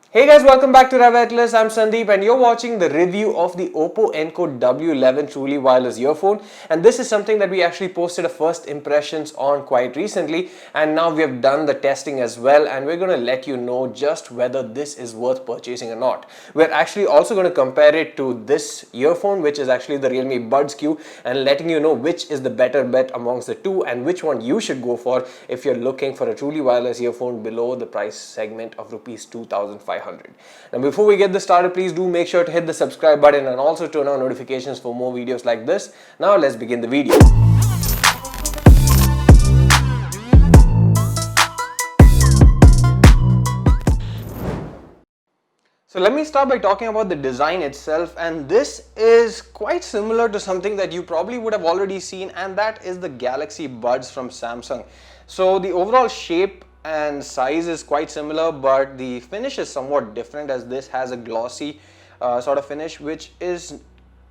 Hey guys, welcome back to Rev I'm Sandeep and you're watching the review of the Oppo Enco W11 Truly Wireless Earphone, and this is something that we actually posted a first impressions on quite recently, and now we have done the testing as well, and we're going to let you know just whether this is worth purchasing or not. We're actually also going to compare it to this earphone, which is actually the Realme Buds Q, and letting you know which is the better bet amongst the two and which one you should go for if you're looking for a truly wireless earphone below the price segment of rupees 2500. Now before we get this started, please do make sure to hit the subscribe button and also turn on notifications for more videos like this. Now let's begin the video. So let me start by talking about the design itself, and this is quite similar to something that you probably would have already seen, and that is the Galaxy Buds from Samsung. So the overall shape and size is quite similar, but the finish is somewhat different, as this has a glossy sort of finish, which is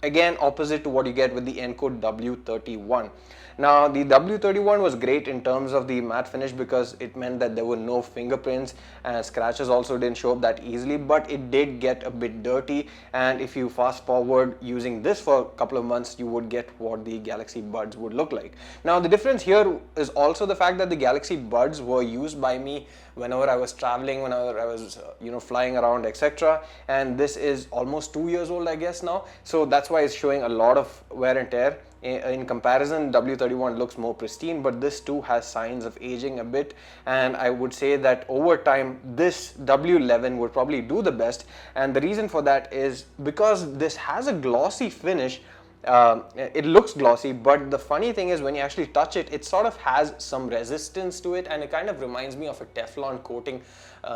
again opposite to what you get with the Enco W31. Now the W31 was great in terms of the matte finish because it meant that there were no fingerprints and scratches also didn't show up that easily, but it did get a bit dirty, and if you fast forward using this for a couple of months, you would get what the Galaxy Buds would look like. Now the difference here is also the fact that the Galaxy Buds were used by me whenever I was traveling, whenever I was flying around, etc. And this is almost 2 years old, I guess now, so that's why it's showing a lot of wear and tear. In comparison, W31 looks more pristine, but this too has signs of aging a bit, and I would say that over time this W11 would probably do the best, and the reason for that is because this has a glossy finish. It looks glossy, but the funny thing is when you actually touch it, it sort of has some resistance to it, and it kind of reminds me of a Teflon coating,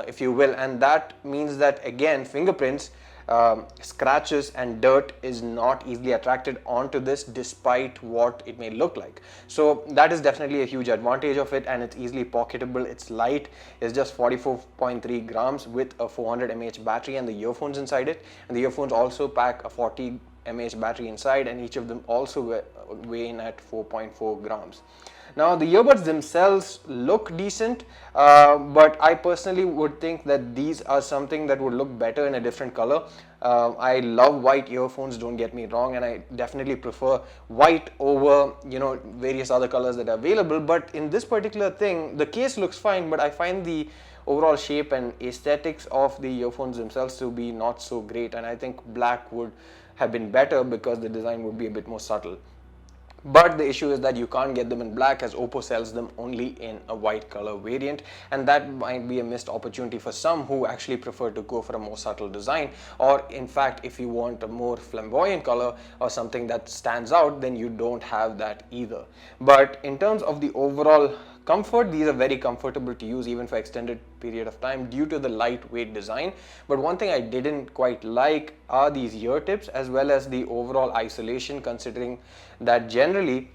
if you will, and that means that again fingerprints, scratches and dirt is not easily attracted onto this despite what it may look like. So that is definitely a huge advantage of it, and it's easily pocketable. It's light, it's just 44.3 grams with a 400 mAh battery and the earphones inside it, and the earphones also pack a 40 mAh battery inside, and each of them also weigh in at 4.4 grams. Now the earbuds themselves look decent, but I personally would think that these are something that would look better in a different color. I love white earphones, don't get me wrong, and I definitely prefer white over various other colors that are available, but in this particular thing the case looks fine, but I find the overall shape and aesthetics of the earphones themselves to be not so great, and I think black would have been better because the design would be a bit more subtle. But the issue is that you can't get them in black, as Oppo sells them only in a white color variant, and that might be a missed opportunity for some who actually prefer to go for a more subtle design, or in fact if you want a more flamboyant color or something that stands out, then you don't have that either. But in terms of the overall comfort, these are very comfortable to use even for extended period of time due to the lightweight design. But one thing I didn't quite like are these ear tips as well as the overall isolation, considering that generally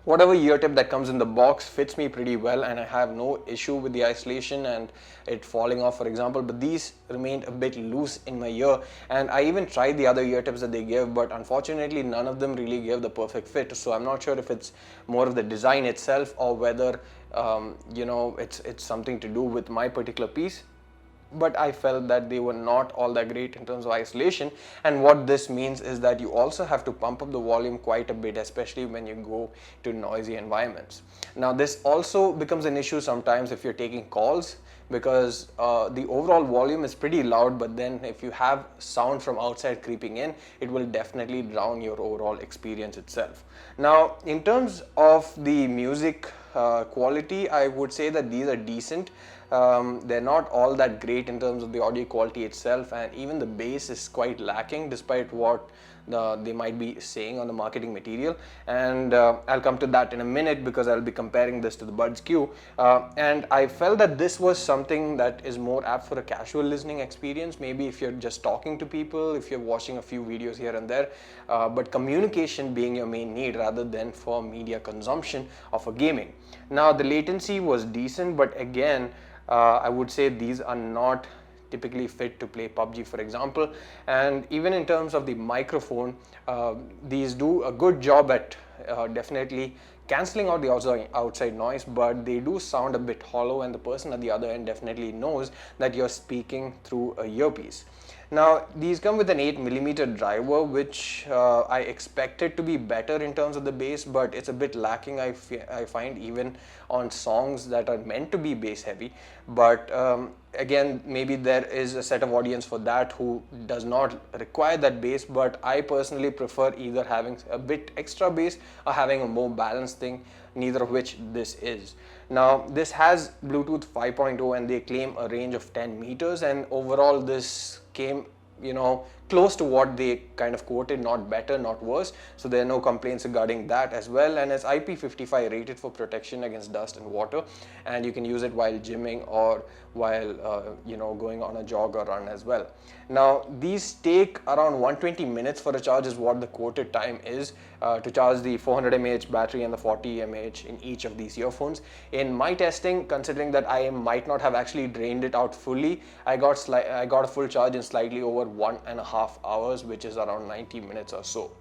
whatever ear tip that comes in the box fits me pretty well, and I have no issue with the isolation and it falling off, for example, but these remained a bit loose in my ear, and I even tried the other ear tips that they give, but unfortunately none of them really gave the perfect fit. So I'm not sure if it's more of the design itself or whether it's something to do with my particular piece, but I felt that they were not all that great in terms of isolation. And what this means is that you also have to pump up the volume quite a bit, especially when you go to noisy environments. Now this also becomes an issue sometimes if you're taking calls, because the overall volume is pretty loud, but then if you have sound from outside creeping in, it will definitely drown your overall experience itself. Now in terms of the music quality, I would say that these are decent. They're not all that great in terms of the audio quality itself, and even the bass is quite lacking despite what they might be saying on the marketing material, and I'll come to that in a minute because I'll be comparing this to the Buds Q, and I felt that this was something that is more apt for a casual listening experience, maybe if you're just talking to people, if you're watching a few videos here and there, but communication being your main need rather than for media consumption or for gaming. Now the latency was decent, but again I would say these are not typically fit to play PUBG, for example. And even in terms of the microphone, these do a good job at definitely cancelling out the outside noise, but they do sound a bit hollow, and the person at the other end definitely knows that you're speaking through a earpiece. Now, these come with an 8mm driver, which I expected to be better in terms of the bass, but it's a bit lacking, I find, even on songs that are meant to be bass heavy. But again, maybe there is a set of audience for that who does not require that bass, but I personally prefer either having a bit extra bass or having a more balanced thing, neither of which this is. Now, this has Bluetooth 5.0 and they claim a range of 10 meters, and overall this came, close to what they kind of quoted, not better, not worse. So there are no complaints regarding that as well, and it's IP55 rated for protection against dust and water, and you can use it while gymming or while going on a jog or run as well. Now, these take around 120 minutes for a charge is what the quoted time is to charge the 400 mAh battery and the 40 mAh in each of these earphones. In my testing, considering that I might not have actually drained it out fully, I got a full charge in slightly over 1.5 hours, which is around 90 minutes or so.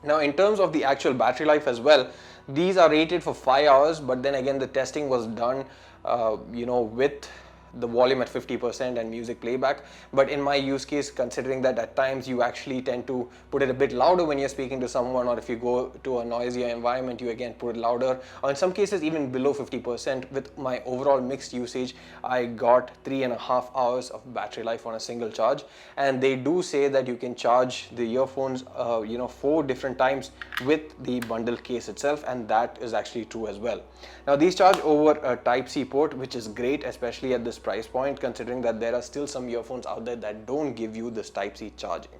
Now, in terms of the actual battery life as well, these are rated for 5 hours, but then again the testing was done with the volume at 50% and music playback. But in my use case, considering that at times you actually tend to put it a bit louder when you're speaking to someone, or if you go to a noisier environment, you again put it louder, or in some cases even below 50%, with my overall mixed usage, I got 3.5 hours of battery life on a single charge. And they do say that you can charge the earphones 4 different times with the bundle case itself, and that is actually true as well. Now, these charge over a Type-C port, which is great, especially at this price point, considering that there are still some earphones out there that don't give you this Type-C charging.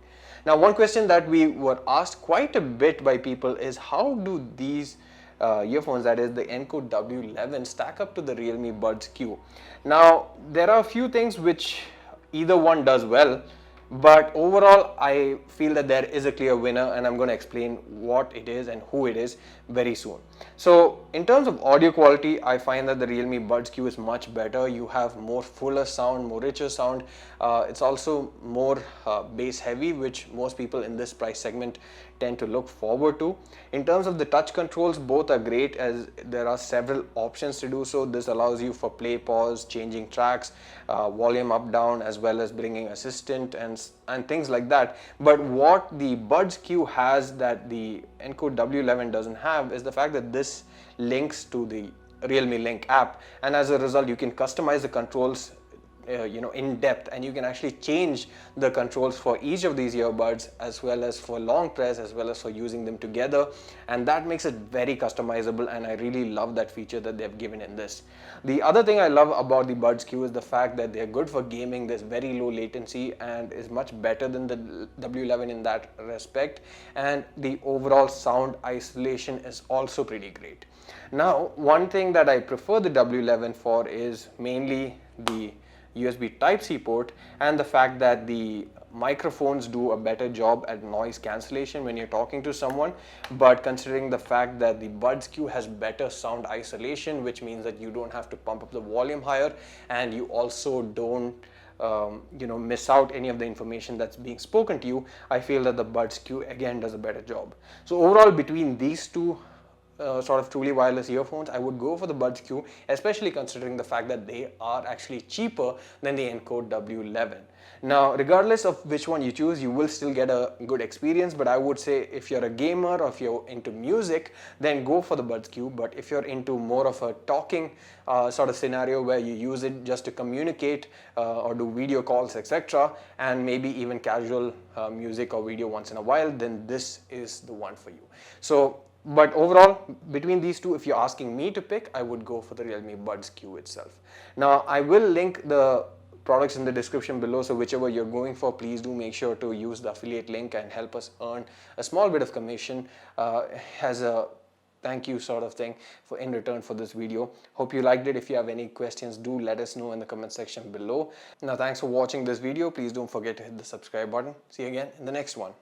Now, one question that we were asked quite a bit by people is, how do these earphones, that is the Encode W11, stack up to the Realme Buds Q? Now, there are a few things which either one does well, but overall I feel that there is a clear winner, and I'm going to explain what it is and who it is very soon. So in terms of audio quality, I find that the Realme Buds Q is much better. You have more fuller sound, more richer sound. It's also more bass heavy, which most people in this price segment tend to look forward to. In terms of the touch controls, both are great, as there are several options to do so. This allows you for play, pause, changing tracks, volume up, down, as well as bringing assistant and things like that. But what the Buds Q has that the Encode W11 doesn't have is the fact that this links to the Realme Link app, and as a result you can customize the controls in depth, and you can actually change the controls for each of these earbuds, as well as for long press, as well as for using them together, and that makes it very customizable, and I really love that feature that they've given in this. The other thing I love about the Buds Q is the fact that they're good for gaming. There's very low latency and is much better than the W11 in that respect, and the overall sound isolation is also pretty great. Now, one thing that I prefer the W11 for is mainly the USB Type-C port, and the fact that the microphones do a better job at noise cancellation when you're talking to someone. But considering the fact that the Buds Q has better sound isolation, which means that you don't have to pump up the volume higher, and you also don't miss out any of the information that's being spoken to you, I feel that the Buds Q again does a better job. So overall, between these two sort of truly wireless earphones, I would go for the Buds Q, especially considering the fact that they are actually cheaper than the Encode W11. Now, regardless of which one you choose, you will still get a good experience, but I would say if you're a gamer or if you're into music, then go for the Buds Q. But if you're into more of a talking sort of scenario where you use it just to communicate or do video calls, etc., and maybe even casual music or video once in a while, then this is the one for you. But overall, between these two, if you're asking me to pick, I would go for the Realme Buds Q itself. Now, I will link the products in the description below, so whichever you're going for, please do make sure to use the affiliate link and help us earn a small bit of commission as a thank you sort of thing in return for this video. Hope you liked it. If you have any questions, do let us know in the comment section below. Now, thanks for watching this video. Please don't forget to hit the subscribe button. See you again in the next one.